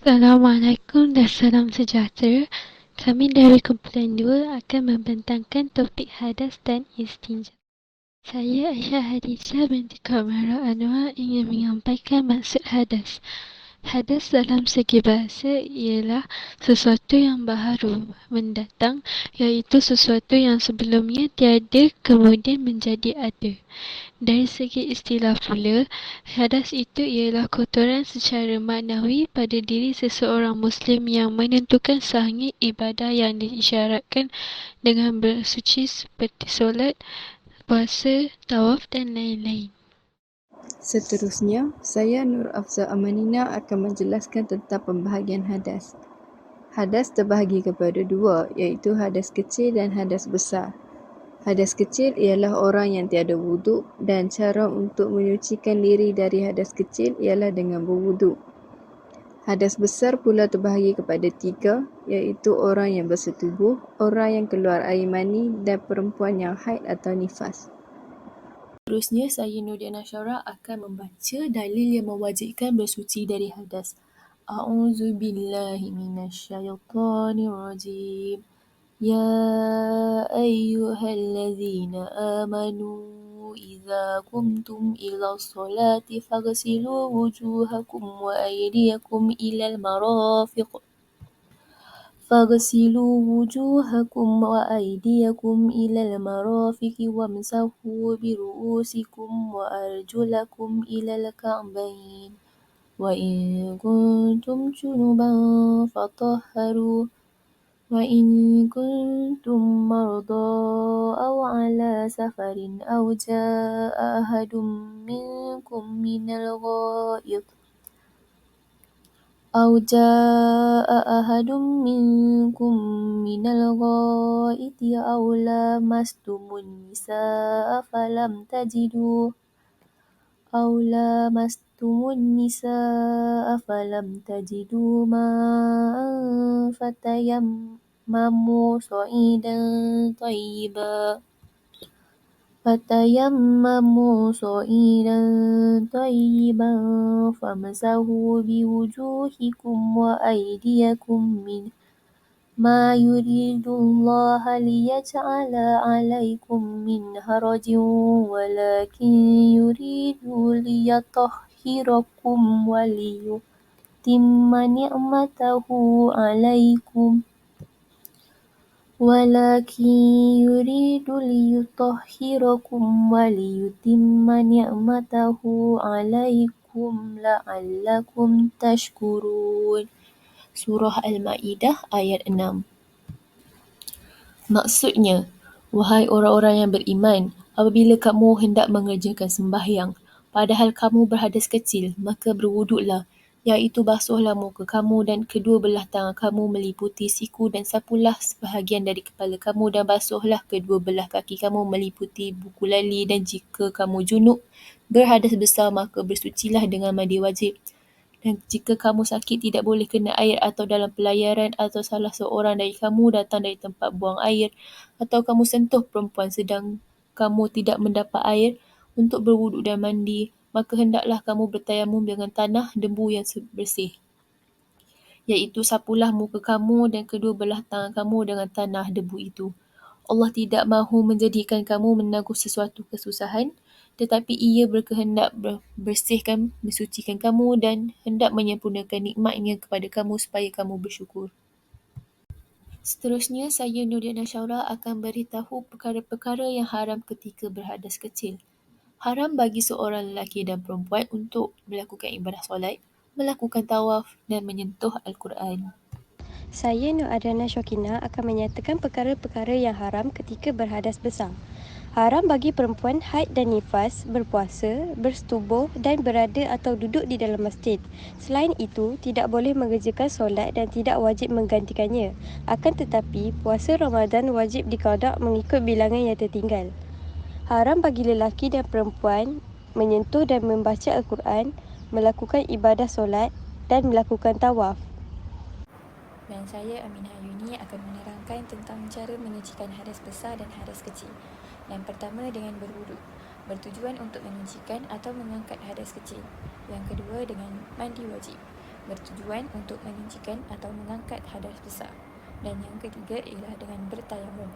Assalamualaikum dan salam sejahtera. Kami dari kumpulan 2 akan membentangkan topik hadas dan istinja. Saya Aisyah Hadijah binti Kamara Anwar ingin menyampaikan maksud hadas. Hadas dalam segi bahasa ialah sesuatu yang baharu, mendatang, iaitu sesuatu yang sebelumnya tiada kemudian menjadi ada. Dari segi istilah pula, hadas itu ialah kotoran secara maknawi pada diri seseorang Muslim yang menentukan sahnya ibadah yang diisyaratkan dengan bersuci seperti solat, puasa, tawaf dan lain-lain. Seterusnya, saya Nur Afza Amanina akan menjelaskan tentang pembahagian hadas. Hadas terbahagi kepada dua, iaitu hadas kecil dan hadas besar. Hadas kecil ialah orang yang tiada wuduk dan cara untuk menyucikan diri dari hadas kecil ialah dengan berwuduk. Hadas besar pula terbahagi kepada tiga, iaitu orang yang bersetubuh, orang yang keluar air mani dan perempuan yang haid atau nifas. Seterusnya, saya Nurdiana Syara akan membaca dalil yang mewajibkan bersuci dari hadas. A'udzubillahi minasyaitonirrajim. Ya ayyuhallazina amanu idza qumtum ila sholati faghsilu wujuhakum wa aydiyakum ilal marafiq. فاغسلوا وجوهكم وأيديكم إلى المرافق وامسحوا برؤوسكم وأرجلكم إلى الكعبين وإن كنتم جنبا فطهروا وإن كنتم مرضى أو على سفر أو جاء أحد منكم من الغائط أو لامستم النساء فلم تجدوا ماء فتيمموا صعيدا طيبا فامسحوا بوجوهكم وأيديكم منه ما يريد الله ليجعل عليكم من حرج ولكن يريد ليطهركم وليتم نعمته عليكم لعلكم تشكرون. Surah Al-Ma'idah ayat 6. Maksudnya, wahai orang-orang yang beriman, apabila kamu hendak mengerjakan sembahyang, padahal kamu berhadas kecil, maka berwuduklah, iaitu basuhlah muka kamu dan kedua belah tangan kamu meliputi siku dan sapulah sebahagian dari kepala kamu dan basuhlah kedua belah kaki kamu meliputi buku lali dan jika kamu junub, berhadas besar maka bersucilah dengan mandi wajib. Dan jika kamu sakit tidak boleh kena air atau dalam pelayaran atau salah seorang dari kamu datang dari tempat buang air atau kamu sentuh perempuan sedang kamu tidak mendapat air untuk berwuduk dan mandi, maka hendaklah kamu bertayamum dengan tanah debu yang bersih. Iaitu sapulah muka kamu dan kedua belah tangan kamu dengan tanah debu itu. Allah tidak mahu menjadikan kamu menanggung sesuatu kesusahan, tetapi Ia berkehendak bersihkan, mensucikan kamu dan hendak menyempurnakan nikmat-Nya kepada kamu supaya kamu bersyukur. Seterusnya, saya Nurdiana Syara akan beritahu perkara-perkara yang haram ketika berhadas kecil. Haram bagi seorang lelaki dan perempuan untuk melakukan ibadah solat, melakukan tawaf dan menyentuh Al-Quran. Saya Nur Adriana Syokina akan menyatakan perkara-perkara yang haram ketika berhadas besar. Haram bagi perempuan haid dan nifas, berpuasa, bersetubuh dan berada atau duduk di dalam masjid. Selain itu, tidak boleh mengerjakan solat dan tidak wajib menggantikannya. Akan tetapi, puasa Ramadan wajib diqada mengikut bilangan yang tertinggal. Haram bagi lelaki dan perempuan menyentuh dan membaca Al-Quran, melakukan ibadah solat dan melakukan tawaf. Dan saya Aminah Yuni akan menerangkan tentang cara menyucikan hadas besar dan hadas kecil. Yang pertama dengan berwuduk, bertujuan untuk menyucikan atau mengangkat hadas kecil. Yang kedua dengan mandi wajib, bertujuan untuk menyucikan atau mengangkat hadas besar. Dan yang ketiga ialah dengan bertayamum,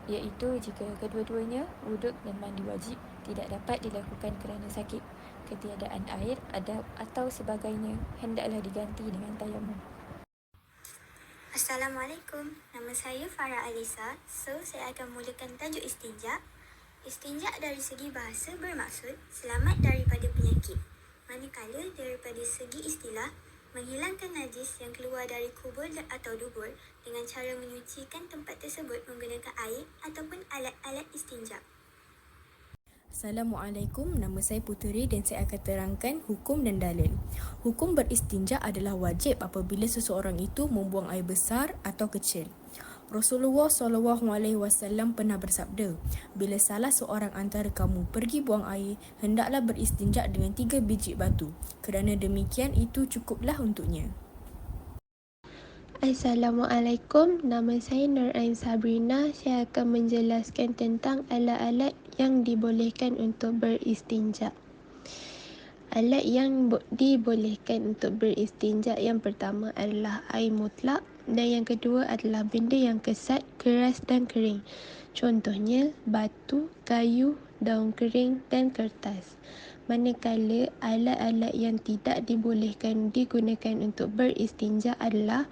iaitu jika kedua-duanya, wuduk dan mandi wajib, tidak dapat dilakukan kerana sakit, ketiadaan air atau sebagainya, hendaklah diganti dengan tayamum. Assalamualaikum, nama saya Farah Alisa. Saya akan mulakan tajuk istinja. Istinja dari segi bahasa bermaksud selamat daripada penyakit. Manakala daripada segi istilah, menghilangkan najis yang keluar dari kubur atau dubur dengan cara menyucikan tempat tersebut menggunakan air ataupun alat-alat istinja. Assalamualaikum, nama saya Puteri dan saya akan terangkan hukum dan dalil. Hukum beristinja adalah wajib apabila seseorang itu membuang air besar atau kecil. Rasulullah SAW pernah bersabda, bila salah seorang antara kamu pergi buang air, hendaklah beristinja dengan 3 biji batu. Kerana demikian itu cukuplah untuknya. Assalamualaikum, nama saya Nur Ain Sabrina. Saya akan menjelaskan tentang alat-alat yang dibolehkan untuk beristinja. Alat yang dibolehkan untuk beristinja yang pertama adalah air mutlak dan yang kedua adalah benda yang kesat, keras dan kering. Contohnya batu, kayu, daun kering dan kertas. Manakala alat-alat yang tidak dibolehkan digunakan untuk beristinja adalah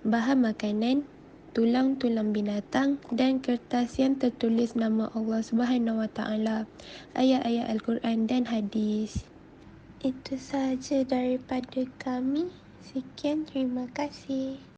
bahan makanan, tulang-tulang binatang dan kertas yang tertulis nama Allah Subhanahu Wa Taala, ayat-ayat Al-Quran dan hadis. Itu sahaja daripada kami. Sekian, terima kasih.